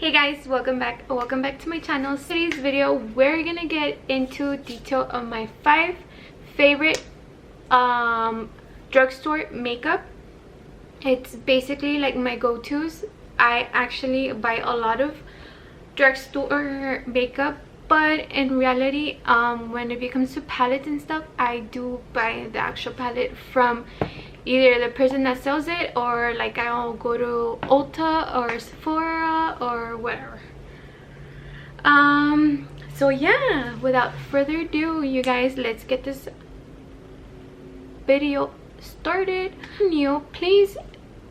Hey guys, welcome back to my channel. Today's video we're gonna get into detail of my 5 favorite drugstore makeup. It's basically like my go-tos. I actually buy a lot of drugstore makeup, but in reality when it comes to palettes and stuff, I do buy the actual palette from either the person that sells it, or like I'll go to Ulta or Sephora or whatever. So yeah, without further ado, you guys, let's get this video started. New, please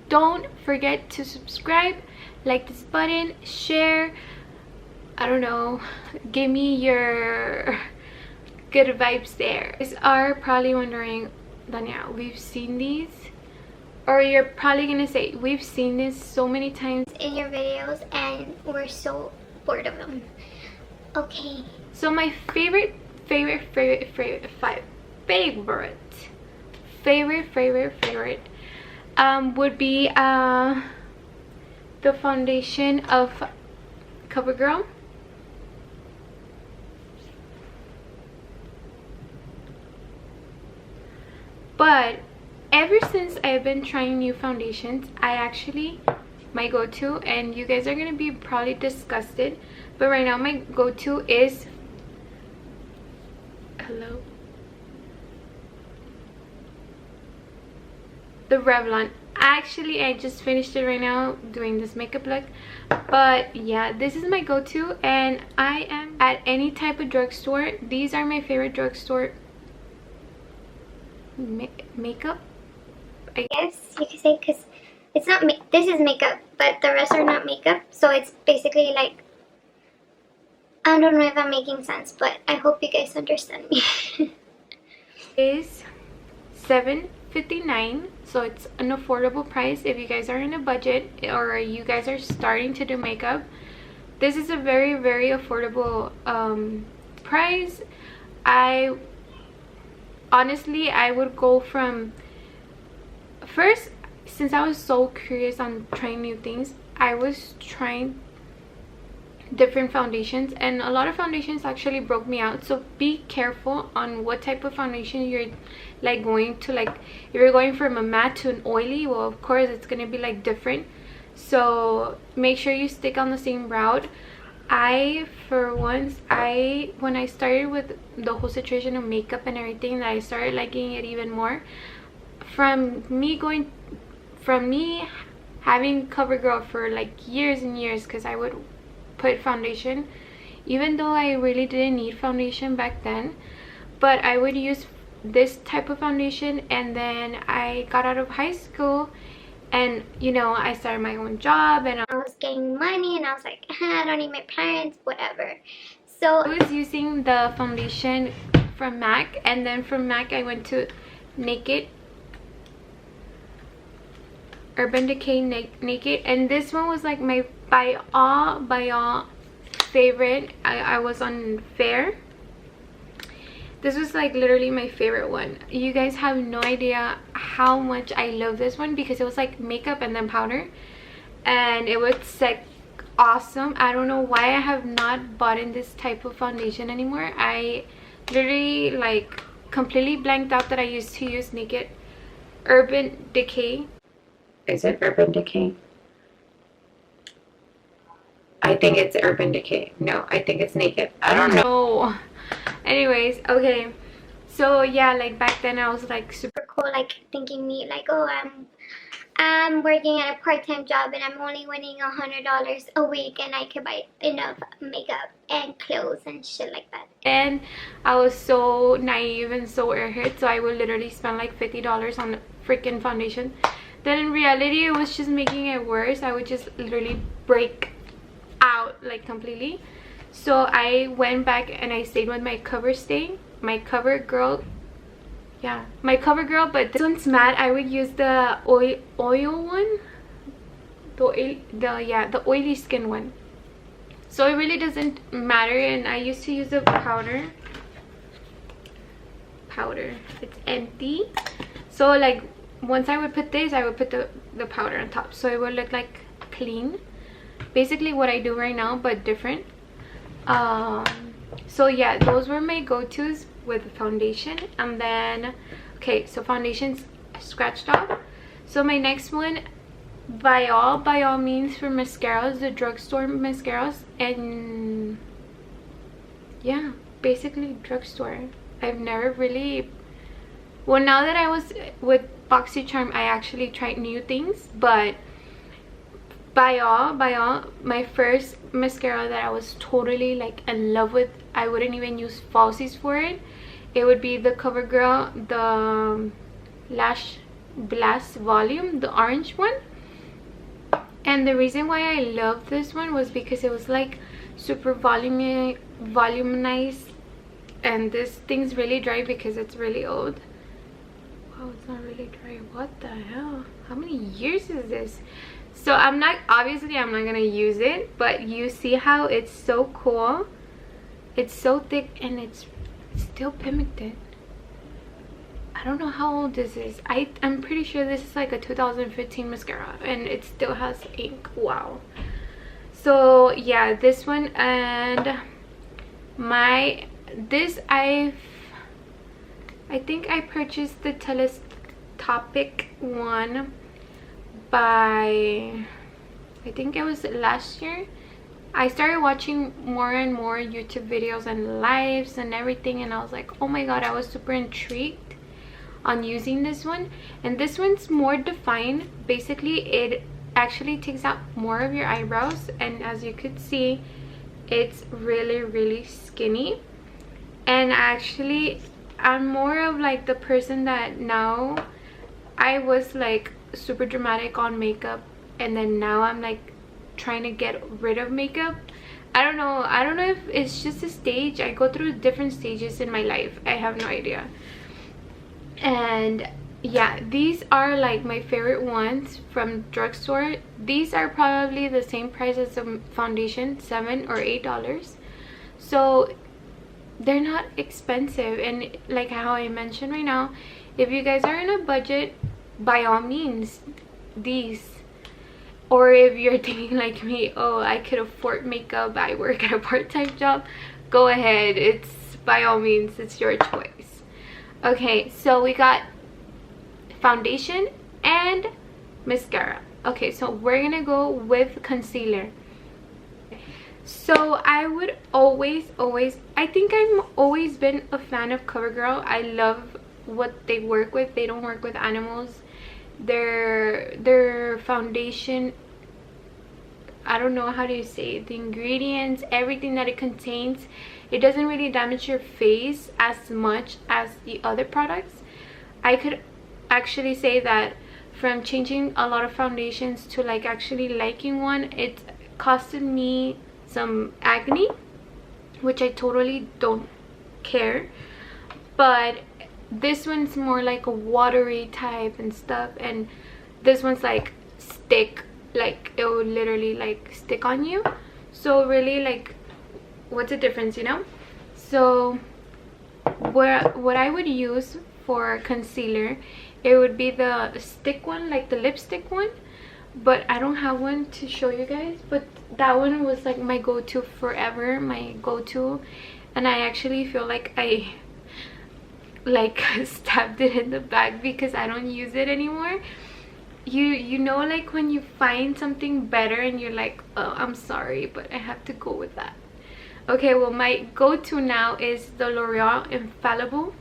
don't forget to subscribe, like this button, share, I don't know, give me your good vibes there. You guys are probably wondering, Dania, we've seen these, or you're probably gonna say we've seen this so many times in your videos and we're so bored of them. Okay, so my favorite would be the foundation of CoverGirl. But ever since I've been trying new foundations, my go-to, and you guys are gonna be probably disgusted, but right now my go-to is the Revlon. Actually, I just finished it right now doing this makeup look, but yeah, this is my go-to, and I am at any type of drugstore. These are my favorite drugstore makeup, I guess you could say, because it's not this is makeup, but the rest are not makeup, so it's basically like, I don't know if I'm making sense, but I hope you guys understand me. Is $7.59, so it's an affordable price if you guys are in a budget or you guys are starting to do makeup. This is a very affordable price. Honestly, I would go from first, since I was so curious on trying new things, I was trying different foundations, and a lot of foundations actually broke me out. So be careful on what type of foundation you're like going to, like if you're going from a matte to an oily, well of course it's gonna be like different, so make sure you stick on the same route. When I started with the whole situation of makeup and everything, that I started liking it even more from me having CoverGirl for like years and years, because I would put foundation, even though I really didn't need foundation back then, but I would use this type of foundation. And then I got out of high school, and you know, I started my own job, and I was getting money, and I was like, I don't need my parents, whatever. So I was using the foundation from MAC, and then from MAC I went to Urban Decay Naked, and this one was like my by all favorite. I was on Fair. This was like literally my favorite one. You guys have no idea how much I love this one, because it was like makeup and then powder, and it was like awesome. I don't know why I have not bought in this type of foundation anymore. I literally like completely blanked out that I used to use Urban Decay. Is it Urban Decay? I think it's Urban Decay. No, I think it's Naked. I don't know. Anyways, okay, so yeah, like back then I was like super cool, like thinking me like, oh, I'm working at a part-time job and I'm only winning $100 a week, and I could buy enough makeup and clothes and shit like that. And I was so naive and so airhead, so I would literally spend like $50 on freaking foundation. Then in reality, it was just making it worse. I would just literally break out like completely. So I went back and I stayed with my CoverGirl, but this one's matte. I would use the oil one, the oily skin one. So it really doesn't matter. And I used to use the powder. It's empty. So like once I would put this, I would put the powder on top, so it would look like clean. basically what I do right now, but different. So yeah, those were my go-tos with foundation. And then okay, so foundation's scratched off. So my next one, by all means, for mascaras, the Drugstore mascaras. And yeah, basically Drugstore. I've never really, well, now that I was with BoxyCharm, I actually tried new things, but by all, my first mascara that I was totally like in love with, I wouldn't even use falsies for it. It would be the CoverGirl, the Lash Blast Volume, the orange one. And the reason why I love this one was because it was like super volumized, and this thing's really dry because it's really old. Wow, it's not really dry. What the hell? How many years is this? So I'm not gonna use it, but you see how it's so cool. It's so thick and it's still pigmented. I don't know how old this is. I'm pretty sure this is like a 2015 mascara and it still has ink. Wow. So yeah, this one. And I think I purchased the telescopic one by, I think it was last year. I started watching more and more YouTube videos and lives and everything, and I was like, oh my god, I was super intrigued on using this one. And this one's more defined. Basically, it actually takes out more of your eyebrows, and as you could see, it's really skinny. And actually, I'm more of like the person that now, I was like super dramatic on makeup, and then now I'm like trying to get rid of makeup. I don't know if it's just a stage. I go through different stages in my life. I have no idea. And yeah, these are like my favorite ones from Drugstore. These are probably the same price as the foundation, $7 or $8. So they're not expensive. And like how I mentioned right now, if you guys are in a budget, by all means, these. Or if you're thinking like me, oh, I could afford makeup, I work at a part-time job, go ahead. It's by all means, it's your choice. Okay, so we got foundation and mascara. Okay, so we're gonna go with concealer. So I would always, I think I've always been a fan of CoverGirl. I love what they work with. They don't work with animals. Their foundation, I don't know how do you say it, the ingredients, everything that it contains, it doesn't really damage your face as much as the other products. I could actually say that from changing a lot of foundations to like actually liking one, it costed me some acne, which I totally don't care. But this one's more like a watery type and stuff, and this one's like stick, like it will literally like stick on you. So really, like, what's the difference, you know? So what I would use for concealer, it would be the stick one, like the lipstick one, but I don't have one to show you guys. But that one was like my go-to forever, my go-to. And I actually feel like I like stabbed it in the back because I don't use it anymore. You know, like when you find something better and you're like, oh, I'm sorry, but I have to go with that. Okay, well, my go-to now is the L'Oreal Infallible.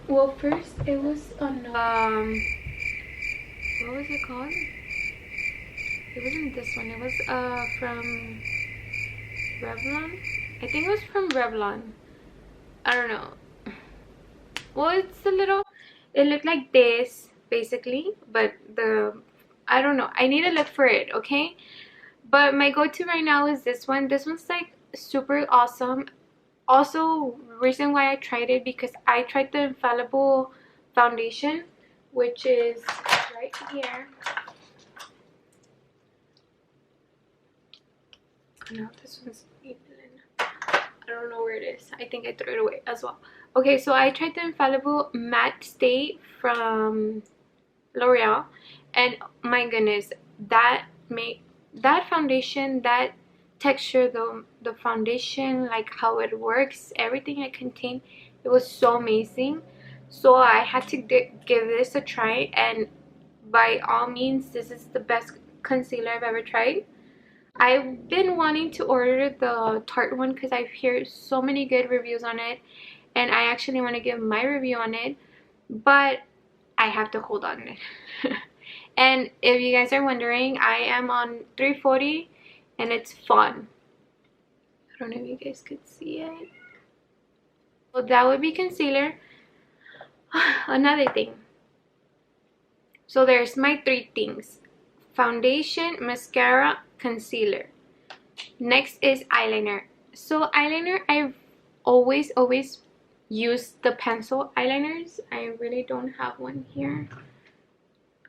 Well, first it was on what was it called? It wasn't this one. It was from Revlon. I think it was from Revlon. I don't know. Well, it's a little, it looked like this basically, but I don't know, I need to look for it. Okay, but my go-to right now is this one. This one's like super awesome. Also, reason why I tried it, because I tried the Infallible foundation, which is right here. No, this one's even, I don't know where it is. I think I threw it away as well. Okay, so I tried the Infallible Matte Stay from L'Oreal, and my goodness, that made that foundation, that texture, the foundation, like how it works, everything it contained, it was so amazing. So I had to give this a try, and by all means, this is the best concealer I've ever tried. I've been wanting to order the Tarte one because I've heard so many good reviews on it, and I actually want to give my review on it, but I have to hold on it. And if you guys are wondering, I am on 340 and it's fun. I don't know if you guys could see it. Well, that would be concealer. Another thing. So there's my 3 things: foundation, mascara, concealer. Next is eyeliner. So eyeliner, I've always used the pencil eyeliners. I really don't have one here.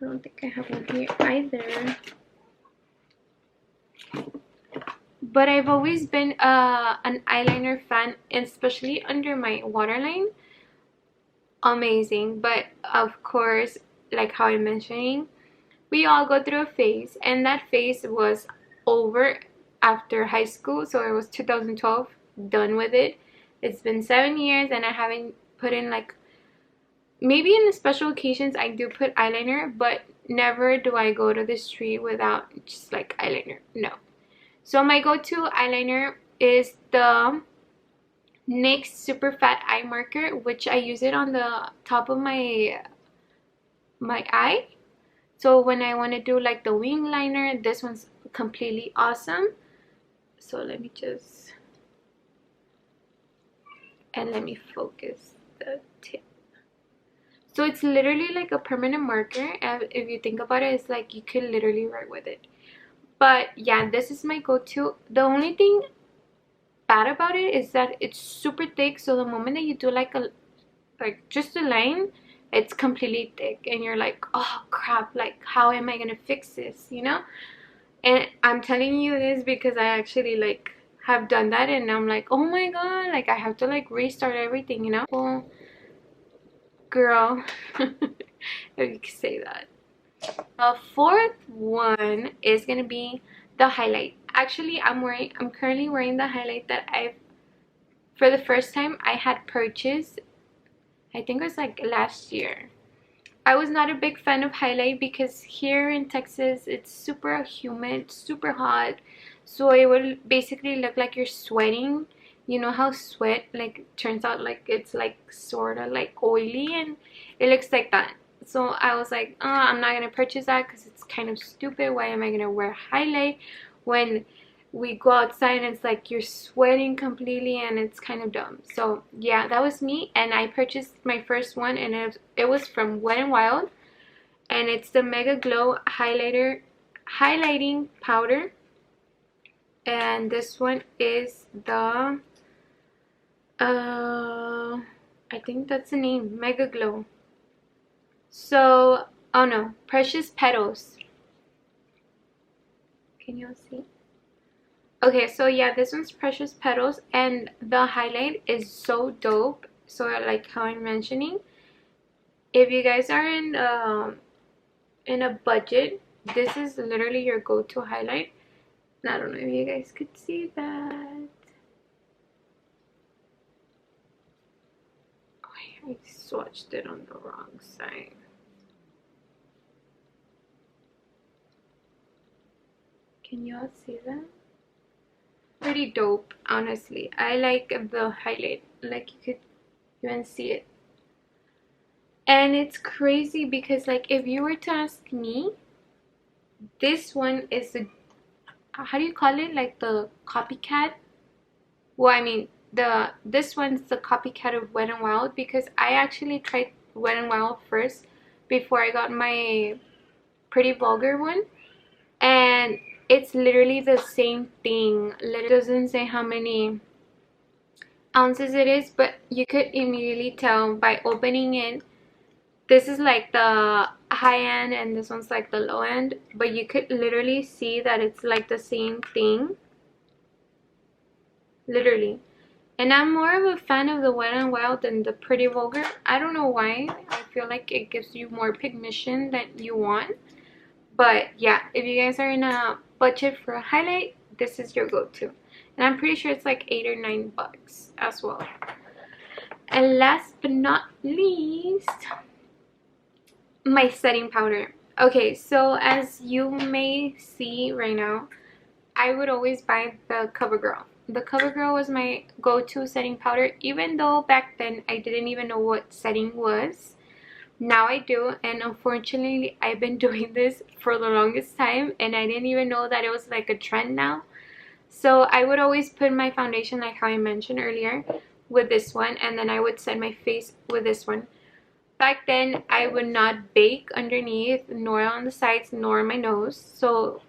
I don't think I have one here either. But I've always been an eyeliner fan, especially under my waterline. Amazing. But of course, like how I'm mentioning, we all go through a phase, and that phase was over after high school. So it was 2012, done with it. It's been 7 years and I haven't put in, like, maybe in the special occasions I do put eyeliner, but never do I go to the street without just like eyeliner. No. So my go-to eyeliner is the NYX Super Fat Eye Marker, which I use it on the top of my eye. So when I want to do like the wing liner, this one's completely awesome. So let me just, and let me focus the tip. So it's literally like a permanent marker. If you think about it, it's like you could literally write with it. But yeah, this is my go-to. The only thing bad about it is that it's super thick. So the moment that you do like just a line, it's completely thick, and you're like, oh crap, like how am I gonna fix this, you know? And I'm telling you this because I actually like have done that, and I'm like, oh my god, like I have to like restart everything, you know? Well, girl, if you could say that. The fourth one is gonna be the highlight. Actually, I'm currently wearing the highlight that for the first time I had purchased. I think it was like last year. I was not a big fan of highlight because here in Texas it's super humid, super hot, so it will basically look like you're sweating. You know how sweat like turns out like it's like sort of like oily, and it looks like that. So I was like, oh, I'm not gonna purchase that because it's kind of stupid. Why am I gonna wear highlight when we go outside and it's like you're sweating completely, and it's kind of dumb. So yeah, that was me, and I purchased my first one, and it was from Wet n Wild, and it's the Mega Glow highlighting powder, and this one is the I think that's the name, Mega Glow. So, oh no, Precious Petals. Can you all see? Okay, so yeah, this one's Precious Petals, and the highlight is so dope. So like how I'm mentioning, if you guys are in a budget, this is literally your go-to highlight. And I don't know if you guys could see that. Oh, I swatched it on the wrong side. Can you all see that? Pretty dope, honestly. I like the highlight, like you could even see it. And it's crazy because like if you were to ask me, this one is the, how do you call it, like the copycat? Well, I mean this one's the copycat of Wet n Wild, because I actually tried Wet n Wild first before I got my Pretty Vulgar one, and it's literally the same thing. It doesn't say how many ounces it is, but you could immediately tell by opening it. This is like the high end and this one's like the low end, but you could literally see that it's like the same thing, literally. And I'm more of a fan of the Wet n Wild than the Pretty Vulgar. I don't know why. I feel like it gives you more pigmentation that you want. But yeah, if you guys are in a budget for a highlight, this is your go-to. And I'm pretty sure it's like 8 or 9 bucks as well. And last but not least, my setting powder. Okay, so as you may see right now, I would always buy the CoverGirl. The CoverGirl was my go-to setting powder, even though back then I didn't even know what setting was. Now I do, and unfortunately I've been doing this for the longest time and I didn't even know that it was like a trend now. So I would always put my foundation, like how I mentioned earlier, with this one, and then I would set my face with this one. Back then I would not bake underneath, nor on the sides, nor my nose. So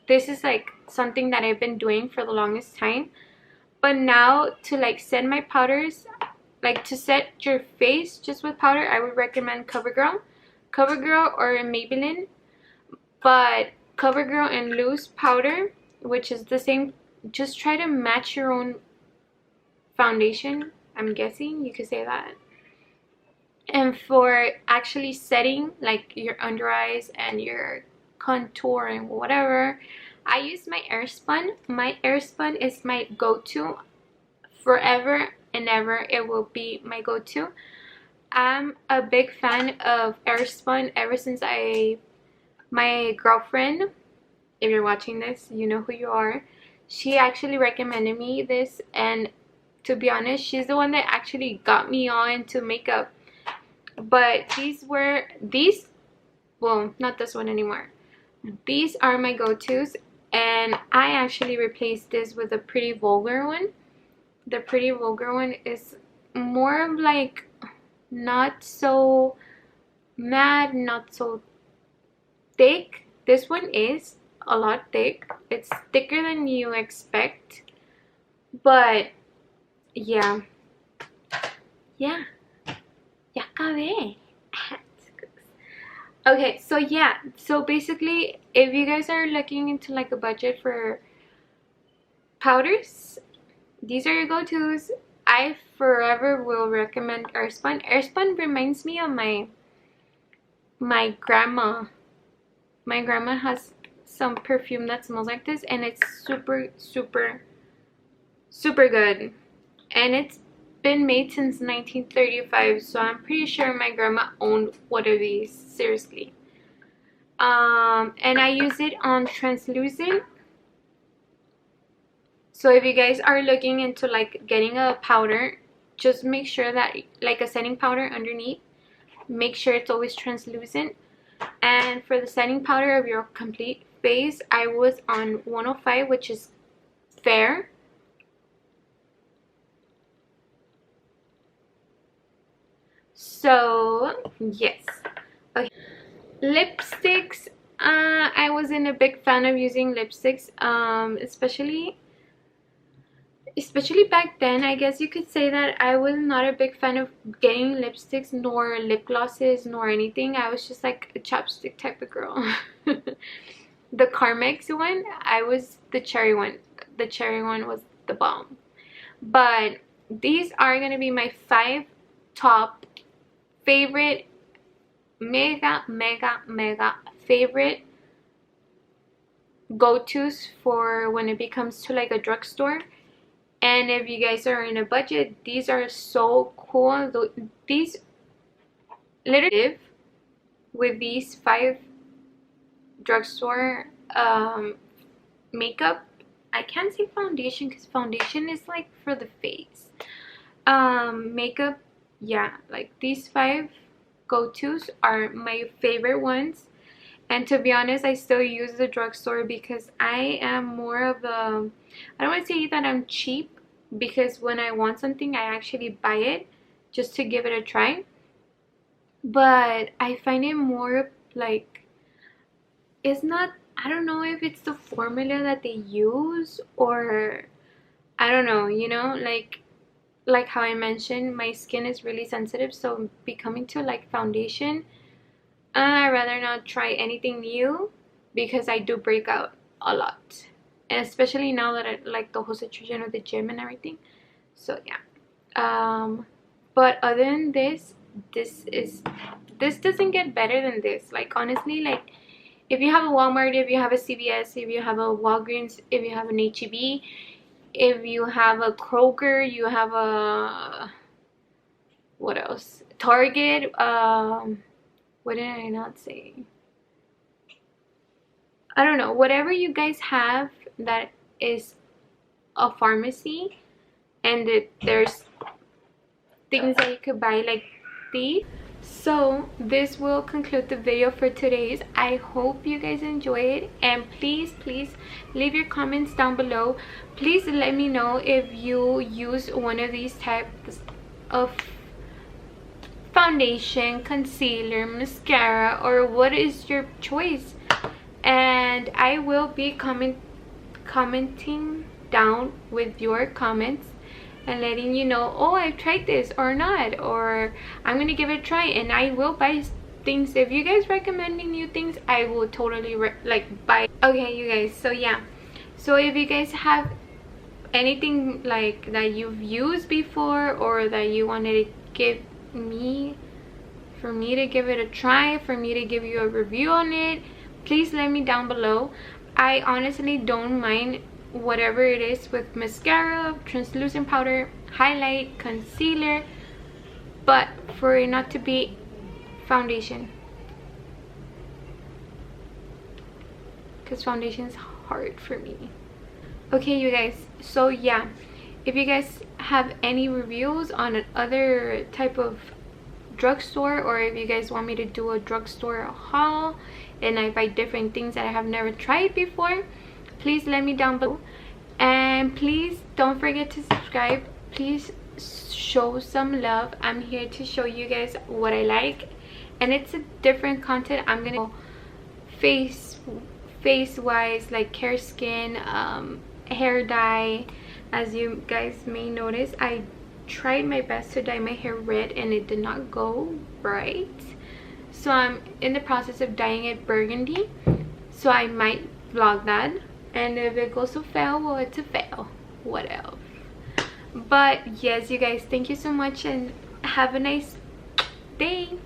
this is like something that I've been doing for the longest time. But now to like set my powders, like to set your face just with powder, I would recommend CoverGirl or Maybelline. But CoverGirl and loose powder, which is the same, just try to match your own foundation. I'm guessing you could say that. And for actually setting like your under eyes and your contour and whatever, I use my Airspun. My Airspun is my go-to forever and ever. It will be my go-to. I'm a big fan of Airspun ever since my girlfriend, if you're watching this, you know who you are, she actually recommended me this, and to be honest, she's the one that actually got me all into makeup. But well, not this one anymore. These are my go-tos, and I actually replaced this with a Pretty Vulgar one. The Pretty Vulgar one is more of like not so matte, not so thick. This one is a lot thick. It's thicker than you expect. But yeah. Ya acabé. Okay, so yeah. So basically, if you guys are looking into like a budget for powders, these are your go-tos. I forever will recommend Airspun. Airspun reminds me of my grandma. My grandma has some perfume that smells like this, and it's super good. And it's been made since 1935, so I'm pretty sure my grandma owned one of these, seriously. And I use it on translucent. So if you guys are looking into like getting a powder, just make sure that, like a setting powder underneath, make sure it's always translucent. And for the setting powder of your complete face, I was on 105, which is fair. So yes. Okay. Lipsticks, I wasn't a big fan of using lipsticks, especially back then. I guess you could say that I was not a big fan of getting lipsticks nor lip glosses nor anything. I was just like a chapstick type of girl. The Carmex one, I was the cherry one. The cherry one was the bomb. But these are gonna be my 5 top favorite, mega favorite go-tos for when it comes to like a drugstore. And if you guys are in a budget, these are so cool. These literally live with these 5 drugstore makeup. I can't say foundation because foundation is like for the face. Makeup, yeah, like these 5 go-tos are my favorite ones. And to be honest, I still use the drugstore because I am more of a, I don't want to say that I'm cheap, because when I want something I actually buy it just to give it a try. But I find it more like, it's not, I don't know if it's the formula that they use, or I don't know, you know, like how I mentioned, my skin is really sensitive, so becoming to like foundation, I'd rather not try anything new because I do break out a lot, and especially now that I like the whole situation with the gym and everything. So yeah. But other than this doesn't get better than this. Like honestly, like if you have a Walmart, if you have a CVS, if you have a Walgreens, if you have an HEB, if you have a Kroger, you have a, what else? Target. What did I not say? I don't know. Whatever you guys have that is a pharmacy, and there's things that you could buy like these. So this will conclude the video for today's. I hope you guys enjoy it, and please leave your comments down below. Please let me know if you use one of these types of foundation, concealer, mascara, or what is your choice, and I will be commenting down with your comments and letting you know, oh, I've tried this or not, or I'm gonna give it a try. And I will buy things. If you guys recommending new things, I will totally buy. Okay, you guys, so yeah, so if you guys have anything like that you've used before, or that you wanted to give me, for me to give it a try, for me to give you a review on it, please let me down below. I honestly don't mind whatever it is, with mascara, translucent powder, highlight, concealer, but for it not to be foundation, because foundation is hard for me. Okay, you guys, so yeah, if you guys have any reviews on another type of drugstore, or if you guys want me to do a drugstore haul and I buy different things that I have never tried before, please let me down below. And please don't forget to subscribe. Please show some love. I'm here to show you guys what I like, and it's a different content. I'm gonna face wise, like hair, skin, hair dye. As you guys may notice, I tried my best to dye my hair red and it did not go right, so I'm in the process of dyeing it burgundy, so I might vlog that. And if it goes to fail, well, it's a fail, what else. But yes, you guys, thank you so much and have a nice day.